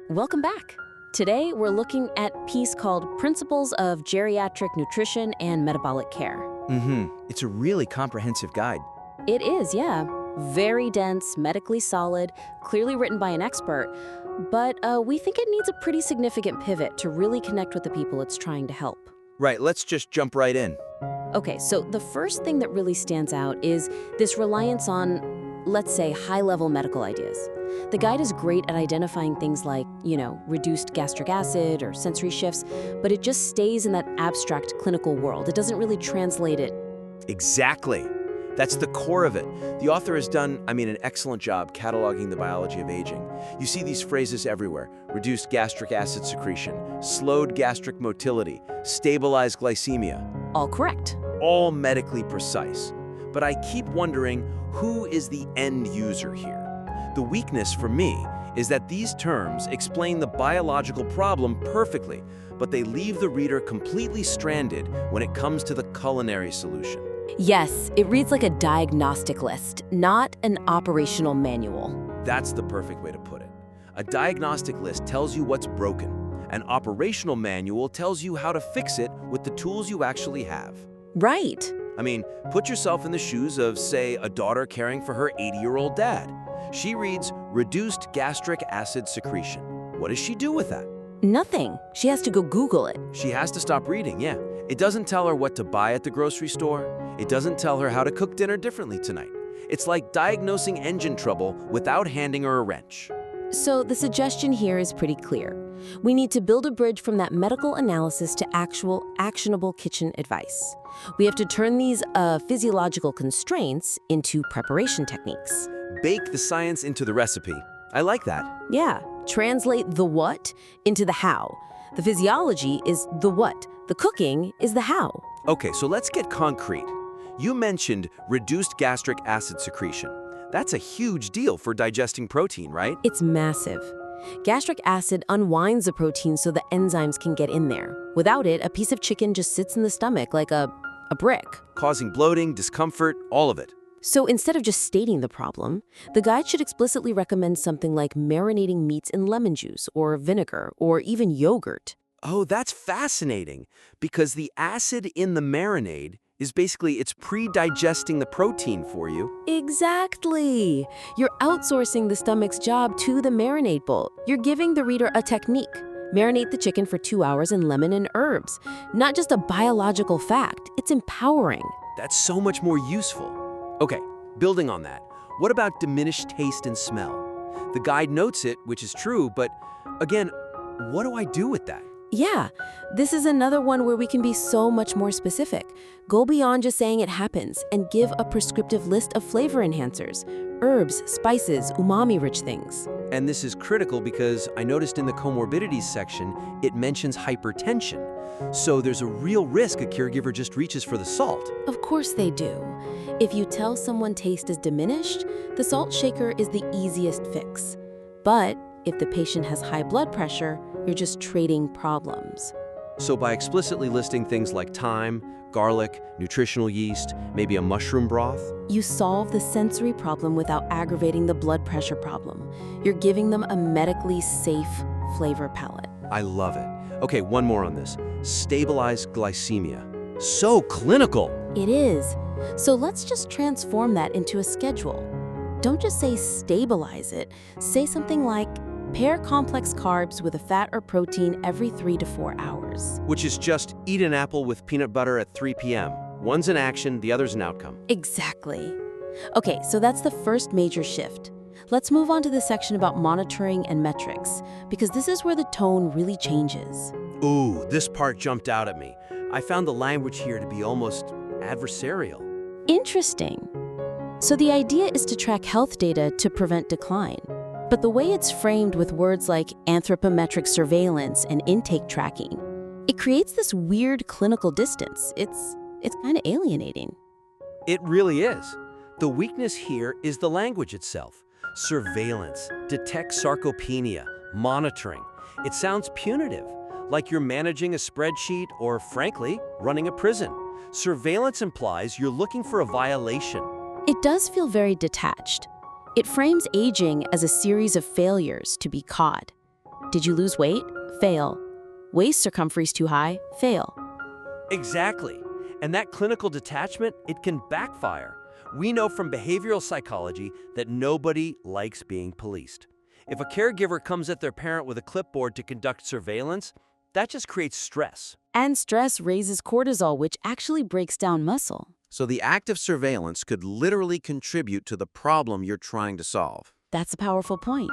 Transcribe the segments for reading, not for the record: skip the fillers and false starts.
Welcome back. Today, we're looking at a piece called Principles of Geriatric Nutrition and Metabolic Care. It's a really comprehensive guide. It is, yeah. Very dense, medically solid, clearly written by an expert, but we think it needs a pretty significant pivot to really connect with the people it's trying to help. Right, let's just jump right in. Okay, so the first thing that really stands out is this reliance on, let's say, high-level medical ideas. The guide is great at identifying things like, reduced gastric acid or sensory shifts, but it just stays in that abstract clinical world. It doesn't really translate it. Exactly. That's the core of it. The author has done, an excellent job cataloging the biology of aging. You see these phrases everywhere: reduced gastric acid secretion, slowed gastric motility, stabilized glycemia. All correct. All medically precise. But I keep wondering, who is the end user here? The weakness for me is that these terms explain the biological problem perfectly, but they leave the reader completely stranded when it comes to the culinary solution. Yes, it reads like a diagnostic list, not an operational manual. That's the perfect way to put it. A diagnostic list tells you what's broken. An operational manual tells you how to fix it with the tools you actually have. Right. Put yourself in the shoes of, say, a daughter caring for her 80-year-old dad. She reads reduced gastric acid secretion. What does she do with that? Nothing. She has to go Google it. She has to stop reading, yeah. It doesn't tell her what to buy at the grocery store. It doesn't tell her how to cook dinner differently tonight. It's like diagnosing engine trouble without handing her a wrench. So the suggestion here is pretty clear. We need to build a bridge from that medical analysis to actual actionable kitchen advice. We have to turn these physiological constraints into preparation techniques. Bake the science into the recipe. I like that. Yeah, translate the what into the how. The physiology is the what. The cooking is the how. Okay, so let's get concrete. You mentioned reduced gastric acid secretion. That's a huge deal for digesting protein, right? It's massive. Gastric acid unwinds the protein so the enzymes can get in there. Without it, a piece of chicken just sits in the stomach like a brick. Causing bloating, discomfort, all of it. So instead of just stating the problem, the guide should explicitly recommend something like marinating meats in lemon juice or vinegar or even yogurt. Oh, that's fascinating, because the acid in the marinade is basically it's pre-digesting the protein for you. Exactly. You're outsourcing the stomach's job to the marinade bowl. You're giving the reader a technique. Marinate the chicken for 2 hours in lemon and herbs. Not just a biological fact, it's empowering. That's so much more useful. Okay, building on that, what about diminished taste and smell? The guide notes it, which is true, but again, what do I do with that? Yeah, this is another one where we can be so much more specific. Go beyond just saying it happens and give a prescriptive list of flavor enhancers, herbs, spices, umami-rich things. And this is critical because I noticed in the comorbidities section, it mentions hypertension. So there's a real risk a caregiver just reaches for the salt. Of course they do. If you tell someone taste is diminished, the salt shaker is the easiest fix. But if the patient has high blood pressure, you're just trading problems. So by explicitly listing things like thyme, garlic, nutritional yeast, maybe a mushroom broth, you solve the sensory problem without aggravating the blood pressure problem. You're giving them a medically safe flavor palette. I love it. Okay, one more on this. Stabilized glycemia. So clinical. It is. So let's just transform that into a schedule. Don't just say stabilize it. Say something like pair complex carbs with a fat or protein every 3 to 4 hours. Which is just eat an apple with peanut butter at 3 p.m. One's an action, the other's an outcome. Exactly. Okay, so that's the first major shift. Let's move on to the section about monitoring and metrics, because this is where the tone really changes. Ooh, this part jumped out at me. I found the language here to be almost adversarial. Interesting. So the idea is to track health data to prevent decline. But the way it's framed with words like anthropometric surveillance and intake tracking, it creates this weird clinical distance. It's kind of alienating. It really is. The weakness here is the language itself. Surveillance, detect sarcopenia, monitoring. It sounds punitive, like you're managing a spreadsheet or, frankly, running a prison. Surveillance implies you're looking for a violation. It does feel very detached. It frames aging as a series of failures to be caught. Did you lose weight? Fail. Waist circumference too high? Fail. Exactly. And that clinical detachment, it can backfire. We know from behavioral psychology that nobody likes being policed. If a caregiver comes at their parent with a clipboard to conduct surveillance, that just creates stress. And stress raises cortisol, which actually breaks down muscle. So the act of surveillance could literally contribute to the problem you're trying to solve. That's a powerful point.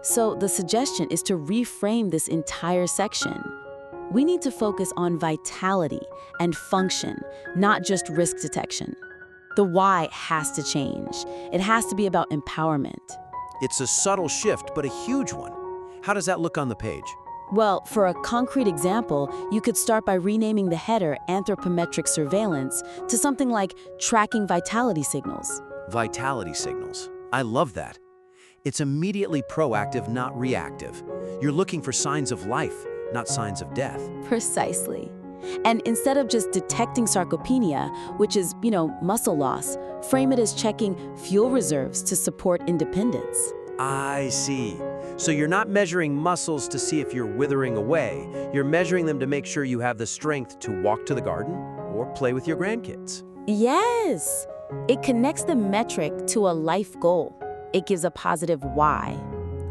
So the suggestion is to reframe this entire section. We need to focus on vitality and function, not just risk detection. The why has to change. It has to be about empowerment. It's a subtle shift, but a huge one. How does that look on the page? Well, for a concrete example, you could start by renaming the header anthropometric surveillance to something like tracking vitality signals. Vitality signals. I love that. It's immediately proactive, not reactive. You're looking for signs of life, not signs of death. Precisely. And instead of just detecting sarcopenia, which is, muscle loss, frame it as checking fuel reserves to support independence. I see. So you're not measuring muscles to see if you're withering away. You're measuring them to make sure you have the strength to walk to the garden or play with your grandkids. Yes! It connects the metric to a life goal. It gives a positive why.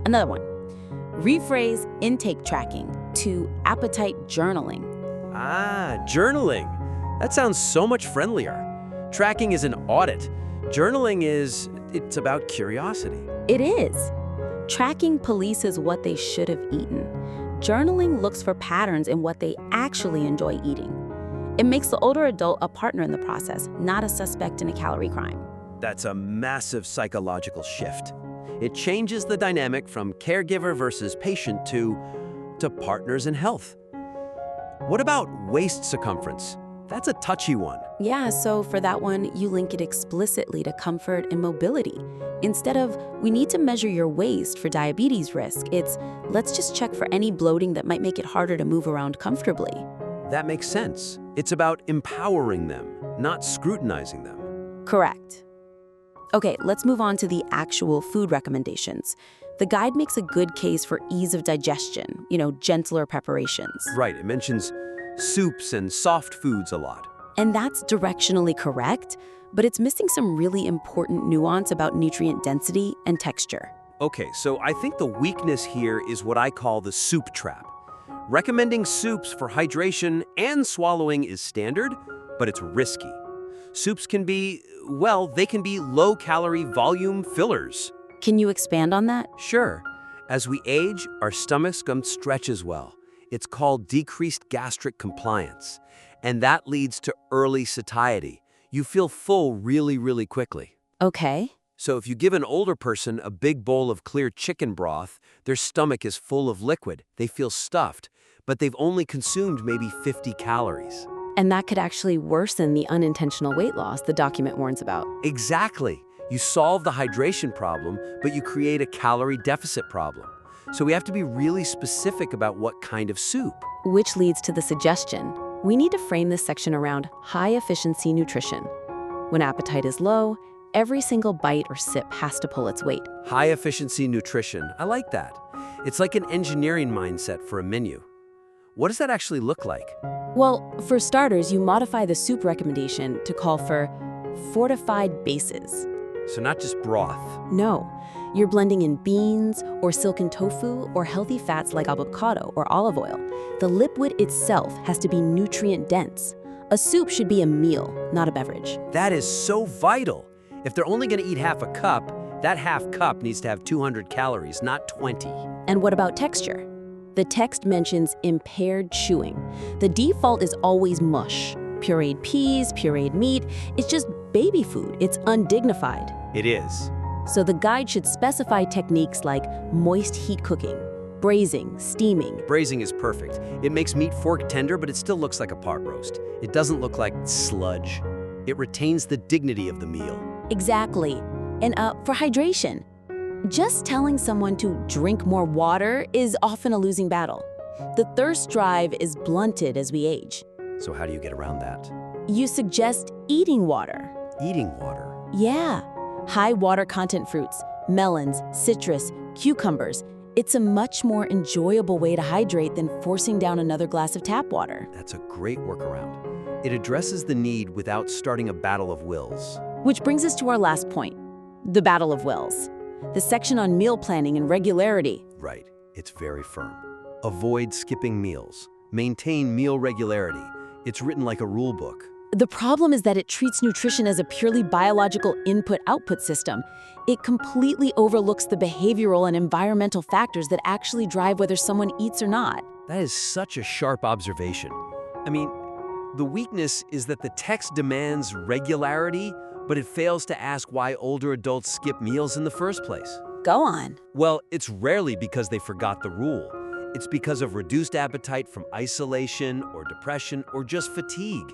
Another one. Rephrase intake tracking to appetite journaling. Journaling. That sounds so much friendlier. Tracking is an audit. Journaling it's about curiosity. It is. Tracking polices what they should have eaten. Journaling looks for patterns in what they actually enjoy eating. It makes the older adult a partner in the process, not a suspect in a calorie crime. That's a massive psychological shift. It changes the dynamic from caregiver versus patient to partners in health. What about waist circumference? That's a touchy one. Yeah, so for that one, you link it explicitly to comfort and mobility. Instead of, we need to measure your waist for diabetes risk, it's, let's just check for any bloating that might make it harder to move around comfortably. That makes sense. It's about empowering them, not scrutinizing them. Correct. Okay, let's move on to the actual food recommendations. The guide makes a good case for ease of digestion, gentler preparations. Right, it mentions soups and soft foods a lot. And that's directionally correct, but it's missing some really important nuance about nutrient density and texture. Okay, so I think the weakness here is what I call the soup trap. Recommending soups for hydration and swallowing is standard, but it's risky. Soups can be, they can be low-calorie volume fillers. Can you expand on that? Sure. As we age, our stomachs don't stretch as well. It's called decreased gastric compliance, and that leads to early satiety. You feel full really, really quickly. Okay. So if you give an older person a big bowl of clear chicken broth, their stomach is full of liquid. They feel stuffed, but they've only consumed maybe 50 calories. And that could actually worsen the unintentional weight loss the document warns about. Exactly. You solve the hydration problem, but you create a calorie deficit problem. So we have to be really specific about what kind of soup. Which leads to the suggestion. We need to frame this section around high-efficiency nutrition. When appetite is low, every single bite or sip has to pull its weight. High-efficiency nutrition. I like that. It's like an engineering mindset for a menu. What does that actually look like? Well, for starters, you modify the soup recommendation to call for fortified bases. So not just broth. No, you're blending in beans or silken tofu or healthy fats like avocado or olive oil. The liquid itself has to be nutrient dense. A soup should be a meal, not a beverage. That is so vital. If they're only going to eat half a cup, that half cup needs to have 200 calories, not 20. And what about texture? The text mentions impaired chewing. The default is always mush. Pureed peas, pureed meat, it's just baby food. It's undignified. It is. So the guide should specify techniques like moist heat cooking, braising, steaming. Braising is perfect. It makes meat fork tender, but it still looks like a pot roast. It doesn't look like sludge. It retains the dignity of the meal. Exactly. And for hydration, just telling someone to drink more water is often a losing battle. The thirst drive is blunted as we age. So how do you get around that? You suggest eating water. Eating water. Yeah. High water content fruits, melons, citrus, cucumbers. It's a much more enjoyable way to hydrate than forcing down another glass of tap water. That's a great workaround. It addresses the need without starting a battle of wills. Which brings us to our last point, the battle of wills. The section on meal planning and regularity. Right, it's very firm. Avoid skipping meals. Maintain meal regularity. It's written like a rule book. The problem is that it treats nutrition as a purely biological input-output system. It completely overlooks the behavioral and environmental factors that actually drive whether someone eats or not. That is such a sharp observation. I mean, the weakness is that the text demands regularity, but it fails to ask why older adults skip meals in the first place. Go on. Well, it's rarely because they forgot the rule. It's because of reduced appetite from isolation or depression or just fatigue.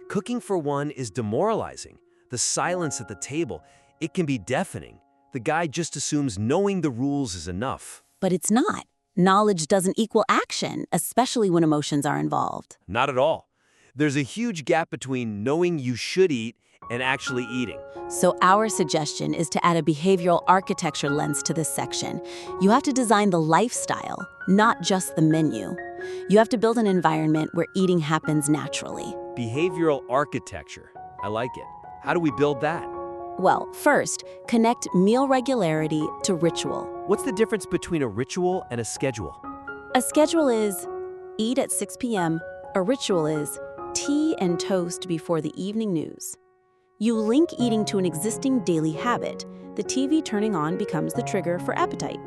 Cooking for one is demoralizing. The silence at the table, it can be deafening. The guy just assumes knowing the rules is enough. But it's not. Knowledge doesn't equal action, especially when emotions are involved. Not at all. There's a huge gap between knowing you should eat and actually eating. So our suggestion is to add a behavioral architecture lens to this section. You have to design the lifestyle, not just the menu. You have to build an environment where eating happens naturally. Behavioral architecture. I like it. How do we build that? Well, first, connect meal regularity to ritual. What's the difference between a ritual and a schedule? A schedule is eat at 6 p.m. A ritual is tea and toast before the evening news. You link eating to an existing daily habit. The TV turning on becomes the trigger for appetite.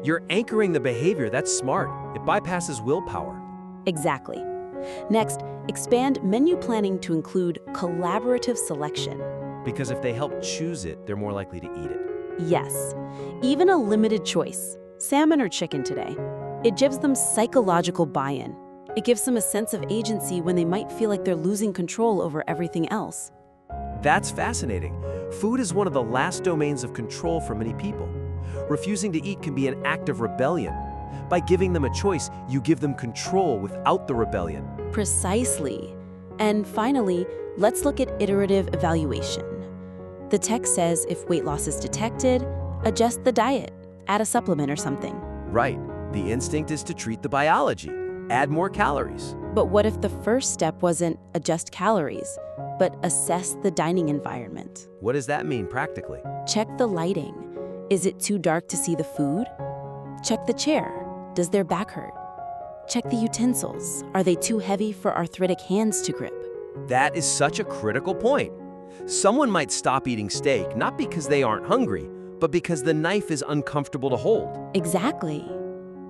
You're anchoring the behavior. That's smart. It bypasses willpower. Exactly. Next, expand menu planning to include collaborative selection. Because if they help choose it, they're more likely to eat it. Yes, even a limited choice, salmon or chicken today. It gives them psychological buy-in. It gives them a sense of agency when they might feel like they're losing control over everything else. That's fascinating. Food is one of the last domains of control for many people. Refusing to eat can be an act of rebellion. By giving them a choice, you give them control without the rebellion. Precisely. And finally, let's look at iterative evaluation. The text says if weight loss is detected, adjust the diet, add a supplement or something. Right. The instinct is to treat the biology. Add more calories. But what if the first step wasn't adjust calories, but assess the dining environment? What does that mean practically? Check the lighting. Is it too dark to see the food? Check the chair. Does their back hurt? Check the utensils. Are they too heavy for arthritic hands to grip? That is such a critical point. Someone might stop eating steak not because they aren't hungry, but because the knife is uncomfortable to hold. Exactly.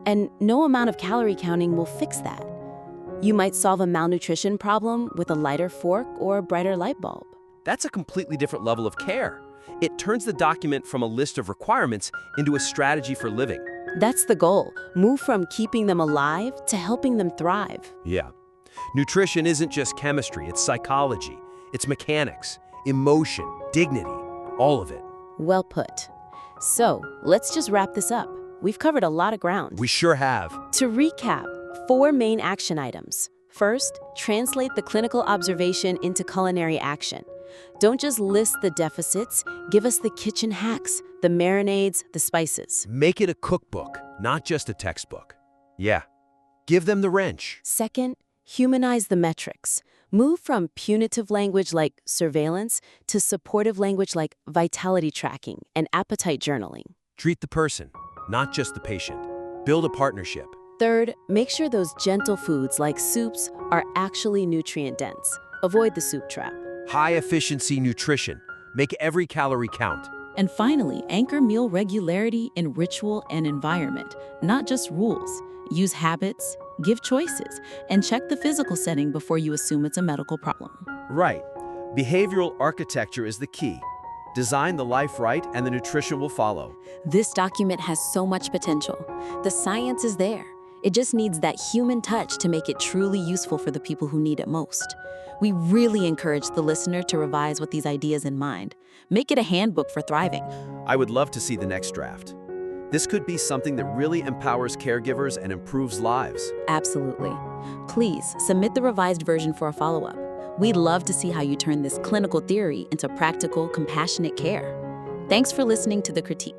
And no amount of calorie counting will fix that. You might solve a malnutrition problem with a lighter fork or a brighter light bulb. That's a completely different level of care. It turns the document from a list of requirements into a strategy for living. That's the goal. Move from keeping them alive to helping them thrive. Yeah. Nutrition isn't just chemistry, it's psychology. It's mechanics, emotion, dignity, all of it. Well put. So, let's just wrap this up. We've covered a lot of ground. We sure have. To recap, 4 main action items. First, translate the clinical observation into culinary action. Don't just list the deficits, give us the kitchen hacks, the marinades, the spices. Make it a cookbook, not just a textbook. Yeah. Give them the wrench. Second, humanize the metrics. Move from punitive language like surveillance to supportive language like vitality tracking and appetite journaling. Treat the person, not just the patient. Build a partnership. Third, make sure those gentle foods like soups are actually nutrient-dense. Avoid the soup trap. High-efficiency nutrition. Make every calorie count. And finally, anchor meal regularity in ritual and environment, not just rules. Use habits, give choices, and check the physical setting before you assume it's a medical problem. Right. Behavioral architecture is the key. Design the life right and the nutrition will follow. This document has so much potential. The science is there. It just needs that human touch to make it truly useful for the people who need it most. We really encourage the listener to revise with these ideas in mind. Make it a handbook for thriving. I would love to see the next draft. This could be something that really empowers caregivers and improves lives. Absolutely. Please submit the revised version for a follow-up. We'd love to see how you turn this clinical theory into practical, compassionate care. Thanks for listening to The Critique.